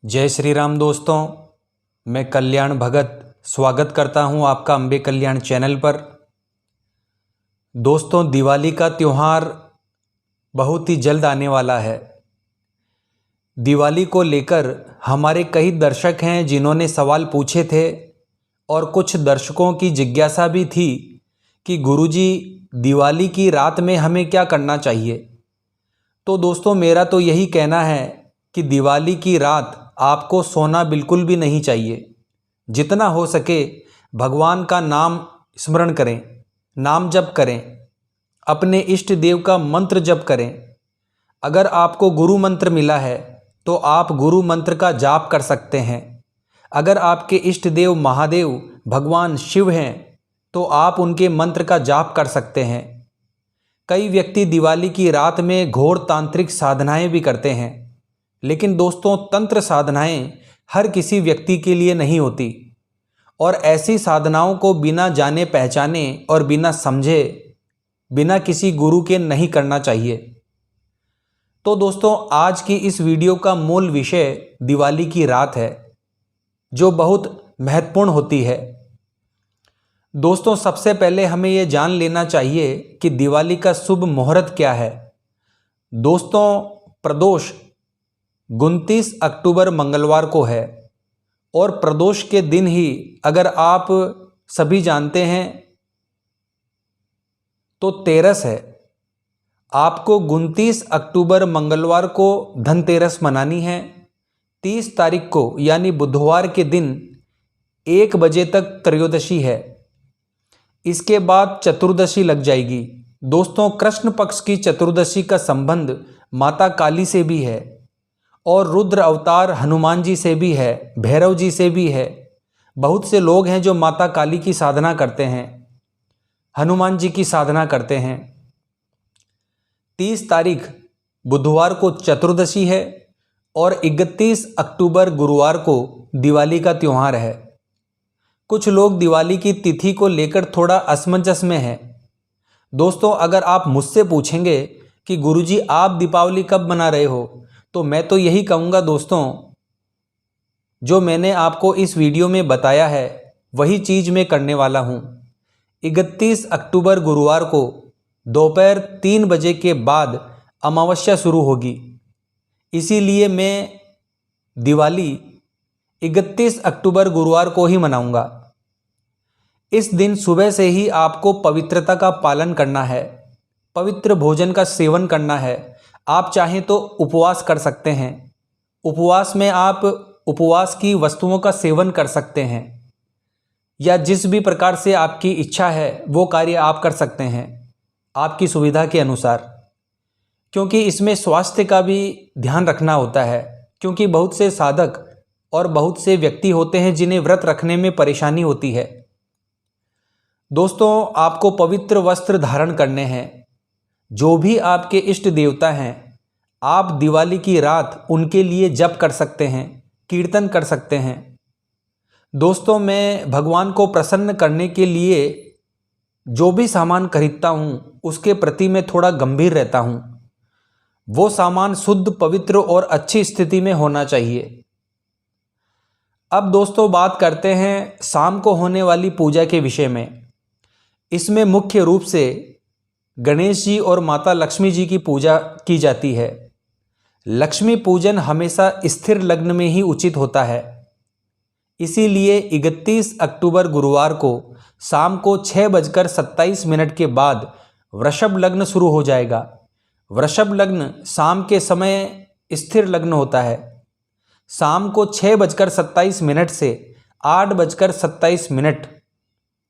जय श्री राम दोस्तों, मैं कल्याण भगत स्वागत करता हूं आपका अम्बे कल्याण चैनल पर। दोस्तों, दिवाली का त्यौहार बहुत ही जल्द आने वाला है। दिवाली को लेकर हमारे कई दर्शक हैं जिन्होंने सवाल पूछे थे और कुछ दर्शकों की जिज्ञासा भी थी कि गुरुजी दिवाली की रात में हमें क्या करना चाहिए। तो दोस्तों, मेरा तो यही कहना है कि दिवाली की रात आपको सोना बिल्कुल भी नहीं चाहिए। जितना हो सके भगवान का नाम स्मरण करें, नाम जप करें, अपने इष्ट देव का मंत्र जप करें। अगर आपको गुरु मंत्र मिला है तो आप गुरु मंत्र का जाप कर सकते हैं। अगर आपके इष्ट देव महादेव भगवान शिव हैं तो आप उनके मंत्र का जाप कर सकते हैं। कई व्यक्ति दिवाली की रात में घोर तांत्रिक साधनाएं भी करते हैं, लेकिन दोस्तों, तंत्र साधनाएं हर किसी व्यक्ति के लिए नहीं होती और ऐसी साधनाओं को बिना जाने पहचाने और बिना समझे, बिना किसी गुरु के नहीं करना चाहिए। तो दोस्तों, आज की इस वीडियो का मूल विषय दिवाली की रात है, जो बहुत महत्वपूर्ण होती है। दोस्तों, सबसे पहले हमें यह जान लेना चाहिए कि दिवाली का शुभ मुहूर्त क्या है। दोस्तों, प्रदोष 29 अक्टूबर मंगलवार को है और प्रदोष के दिन ही, अगर आप सभी जानते हैं, तो तेरस है। आपको 29 अक्टूबर मंगलवार को धनतेरस मनानी है। 30 तारीख को यानी बुधवार के दिन 1 बजे तक त्रयोदशी है। इसके बाद चतुर्दशी लग जाएगी। दोस्तों, कृष्ण पक्ष की चतुर्दशी का संबंध माता काली से भी है और रुद्र अवतार हनुमान जी से भी है, भैरव जी से भी है। बहुत से लोग हैं जो माता काली की साधना करते हैं, हनुमान जी की साधना करते हैं। 30 तारीख बुधवार को चतुर्दशी है और 31 अक्टूबर गुरुवार को दिवाली का त्यौहार है। कुछ लोग दिवाली की तिथि को लेकर थोड़ा असमंजस में हैं। दोस्तों, अगर आप मुझसे पूछेंगे कि गुरुजी आप दीपावली कब मना रहे हो, तो मैं तो यही कहूँगा दोस्तों, जो मैंने आपको इस वीडियो में बताया है वही चीज़ मैं करने वाला हूँ। 31 अक्टूबर गुरुवार को दोपहर 3 बजे के बाद अमावस्या शुरू होगी। इसीलिए मैं दिवाली 31 अक्टूबर गुरुवार को ही मनाऊंगा। इस दिन सुबह से ही आपको पवित्रता का पालन करना है, पवित्र भोजन का सेवन करना है। आप चाहें तो उपवास कर सकते हैं। उपवास में आप उपवास की वस्तुओं का सेवन कर सकते हैं या जिस भी प्रकार से आपकी इच्छा है वो कार्य आप कर सकते हैं आपकी सुविधा के अनुसार, क्योंकि इसमें स्वास्थ्य का भी ध्यान रखना होता है। क्योंकि बहुत से साधक और बहुत से व्यक्ति होते हैं जिन्हें व्रत रखने में परेशानी होती है। दोस्तों, आपको पवित्र वस्त्र धारण करने हैं। जो भी आपके इष्ट देवता हैं, आप दिवाली की रात उनके लिए जप कर सकते हैं, कीर्तन कर सकते हैं। दोस्तों, मैं भगवान को प्रसन्न करने के लिए जो भी सामान खरीदता हूँ उसके प्रति मैं थोड़ा गंभीर रहता हूँ। वो सामान शुद्ध, पवित्र और अच्छी स्थिति में होना चाहिए। अब दोस्तों, बात करते हैं शाम को होने वाली पूजा के विषय में। इसमें मुख्य रूप से गणेश जी और माता लक्ष्मी जी की पूजा की जाती है। लक्ष्मी पूजन हमेशा स्थिर लग्न में ही उचित होता है। इसीलिए 31 अक्टूबर गुरुवार को शाम को 6:27 के बाद वृषभ लग्न शुरू हो जाएगा। वृषभ लग्न शाम के समय स्थिर लग्न होता है। शाम को 6:27 से 8:27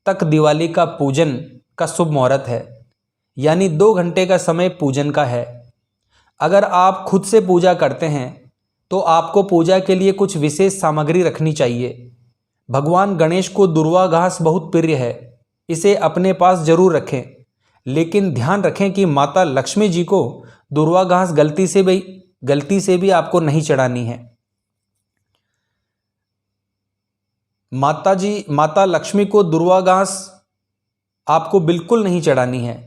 तक दिवाली का पूजन का शुभ मुहूर्त है, यानी 2 घंटे का समय पूजन का है। अगर आप खुद से पूजा करते हैं तो आपको पूजा के लिए कुछ विशेष सामग्री रखनी चाहिए। भगवान गणेश को दुर्वा घास बहुत प्रिय है, इसे अपने पास जरूर रखें। लेकिन ध्यान रखें कि माता लक्ष्मी जी को दुर्वा घास गलती से भी आपको नहीं चढ़ानी है। माता लक्ष्मी को दुर्वा घास आपको बिल्कुल नहीं चढ़ानी है।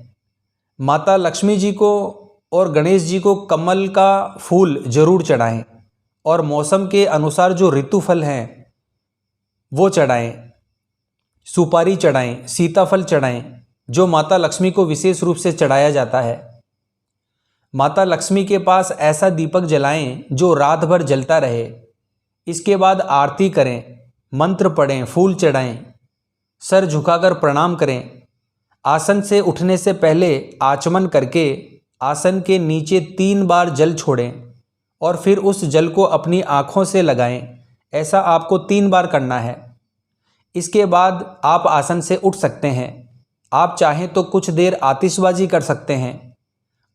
माता लक्ष्मी जी को और गणेश जी को कमल का फूल जरूर चढ़ाएं और मौसम के अनुसार जो ऋतुफल हैं वो चढ़ाएं, सुपारी चढ़ाएं, सीताफल चढ़ाएं, जो माता लक्ष्मी को विशेष रूप से चढ़ाया जाता है। माता लक्ष्मी के पास ऐसा दीपक जलाएं जो रात भर जलता रहे। इसके बाद आरती करें, मंत्र पढ़ें, फूल चढ़ाएं, सर झुकाकर प्रणाम करें। आसन से उठने से पहले आचमन करके आसन के नीचे 3 बार जल छोड़ें और फिर उस जल को अपनी आँखों से लगाएं। ऐसा आपको 3 बार करना है। इसके बाद आप आसन से उठ सकते हैं। आप चाहें तो कुछ देर आतिशबाजी कर सकते हैं,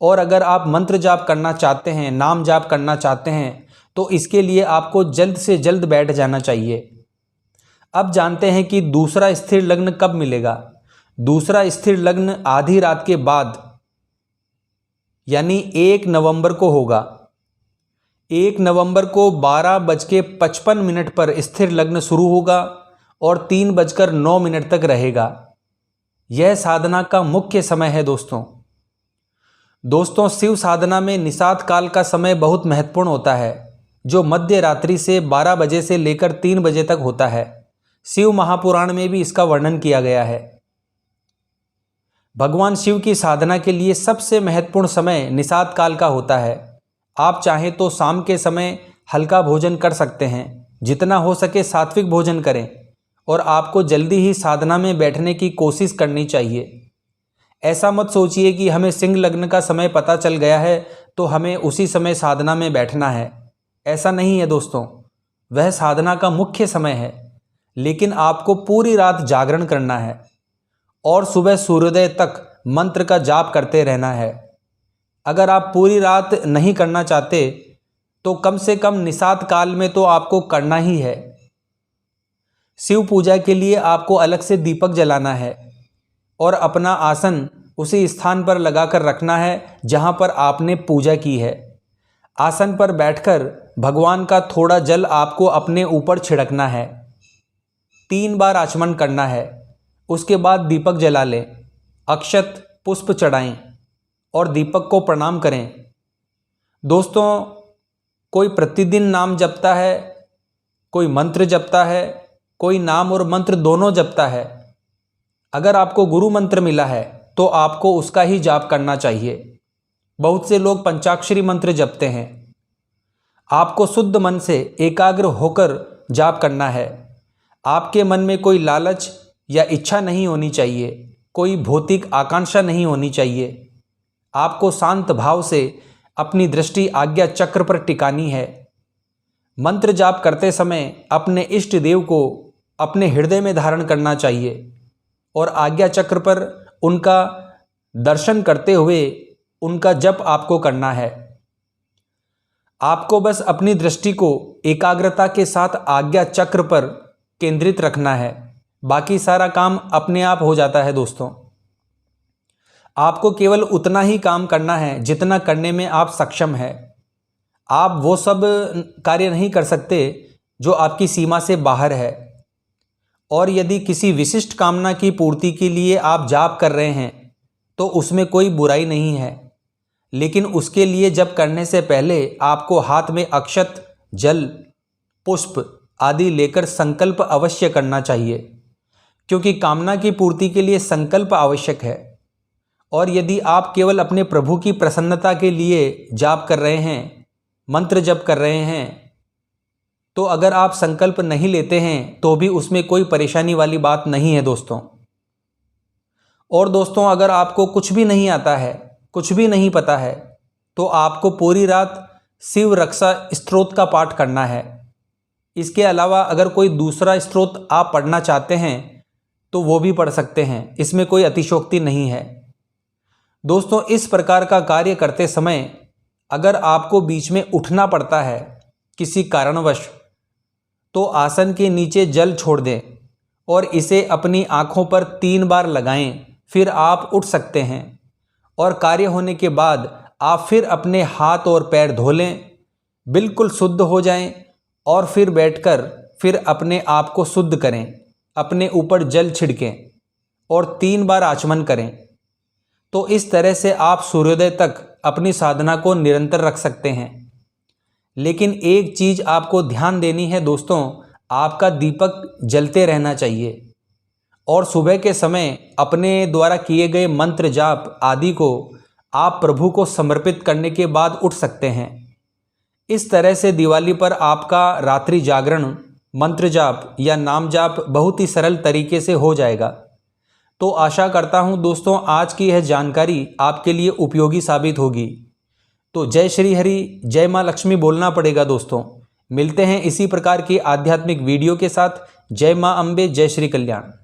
और अगर आप मंत्र जाप करना चाहते हैं, नाम जाप करना चाहते हैं, तो इसके लिए आपको जल्द से जल्द बैठ जाना चाहिए। अब जानते हैं कि दूसरा स्थिर लग्न कब मिलेगा। दूसरा स्थिर लग्न आधी रात के बाद यानी 1 नवंबर को होगा। 1 नवंबर को 12:55 पर स्थिर लग्न शुरू होगा और 3:09 तक रहेगा। यह साधना का मुख्य समय है दोस्तों, शिव साधना में निषाद काल का समय बहुत महत्वपूर्ण होता है, जो मध्य रात्रि से 12 बजे से लेकर 3 बजे तक होता है। शिव महापुराण में भी इसका वर्णन किया गया है। भगवान शिव की साधना के लिए सबसे महत्वपूर्ण समय निषाद काल का होता है। आप चाहें तो शाम के समय हल्का भोजन कर सकते हैं, जितना हो सके सात्विक भोजन करें, और आपको जल्दी ही साधना में बैठने की कोशिश करनी चाहिए। ऐसा मत सोचिए कि हमें सिंह लग्न का समय पता चल गया है तो हमें उसी समय साधना में बैठना है। ऐसा नहीं है दोस्तों, वह साधना का मुख्य समय है, लेकिन आपको पूरी रात जागरण करना है और सुबह सूर्योदय तक मंत्र का जाप करते रहना है। अगर आप पूरी रात नहीं करना चाहते तो कम से कम निषाद काल में तो आपको करना ही है। शिव पूजा के लिए आपको अलग से दीपक जलाना है और अपना आसन उसी स्थान पर लगाकर रखना है जहां पर आपने पूजा की है। आसन पर बैठकर भगवान का थोड़ा जल आपको अपने ऊपर छिड़कना है। 3 बार आचमन करना है। उसके बाद दीपक जला लें, अक्षत पुष्प चढ़ाएं और दीपक को प्रणाम करें। दोस्तों, कोई प्रतिदिन नाम जपता है, कोई मंत्र जपता है, कोई नाम और मंत्र दोनों जपता है। अगर आपको गुरु मंत्र मिला है तो आपको उसका ही जाप करना चाहिए। बहुत से लोग पंचाक्षरी मंत्र जपते हैं। आपको शुद्ध मन से एकाग्र होकर जाप करना है। आपके मन में कोई लालच या इच्छा नहीं होनी चाहिए, कोई भौतिक आकांक्षा नहीं होनी चाहिए। आपको शांत भाव से अपनी दृष्टि आज्ञा चक्र पर टिकानी है। मंत्र जाप करते समय अपने इष्ट देव को अपने हृदय में धारण करना चाहिए और आज्ञा चक्र पर उनका दर्शन करते हुए उनका जप आपको करना है। आपको बस अपनी दृष्टि को एकाग्रता के साथ आज्ञा चक्र पर केंद्रित रखना है। बाकी सारा काम अपने आप हो जाता है दोस्तों। आपको केवल उतना ही काम करना है जितना करने में आप सक्षम हैं। आप वो सब कार्य नहीं कर सकते जो आपकी सीमा से बाहर है। और यदि किसी विशिष्ट कामना की पूर्ति के लिए आप जाप कर रहे हैं तो उसमें कोई बुराई नहीं है, लेकिन उसके लिए जप करने से पहले आपको हाथ में अक्षत, जल, पुष्प आदि लेकर संकल्प अवश्य करना चाहिए, क्योंकि कामना की पूर्ति के लिए संकल्प आवश्यक है। और यदि आप केवल अपने प्रभु की प्रसन्नता के लिए जाप कर रहे हैं, मंत्र जप कर रहे हैं, तो अगर आप संकल्प नहीं लेते हैं तो भी उसमें कोई परेशानी वाली बात नहीं है दोस्तों। और दोस्तों, अगर आपको कुछ भी नहीं आता है, कुछ भी नहीं पता है, तो आपको पूरी रात शिव रक्षा स्तोत्र का पाठ करना है। इसके अलावा अगर कोई दूसरा स्तोत्र आप पढ़ना चाहते हैं तो वो भी पढ़ सकते हैं, इसमें कोई अतिशयोक्ति नहीं है। दोस्तों, इस प्रकार का कार्य करते समय अगर आपको बीच में उठना पड़ता है किसी कारणवश, तो आसन के नीचे जल छोड़ दें और इसे अपनी आँखों पर 3 बार लगाएं। फिर आप उठ सकते हैं और कार्य होने के बाद आप फिर अपने हाथ और पैर धो लें, बिल्कुल शुद्ध हो जाएं और फिर बैठकर फिर अपने आप को शुद्ध करें, अपने ऊपर जल छिड़कें और 3 बार आचमन करें। तो इस तरह से आप सूर्योदय तक अपनी साधना को निरंतर रख सकते हैं। लेकिन एक चीज़ आपको ध्यान देनी है दोस्तों, आपका दीपक जलते रहना चाहिए और सुबह के समय अपने द्वारा किए गए मंत्र जाप आदि को आप प्रभु को समर्पित करने के बाद उठ सकते हैं। इस तरह से दिवाली पर आपका रात्रि जागरण, मंत्र जाप या नाम जाप बहुत ही सरल तरीके से हो जाएगा। तो आशा करता हूँ दोस्तों आज की यह जानकारी आपके लिए उपयोगी साबित होगी। तो जय श्री हरि, जय माँ लक्ष्मी बोलना पड़ेगा दोस्तों। मिलते हैं इसी प्रकार की आध्यात्मिक वीडियो के साथ। जय माँ अम्बे, जय श्री कल्याण।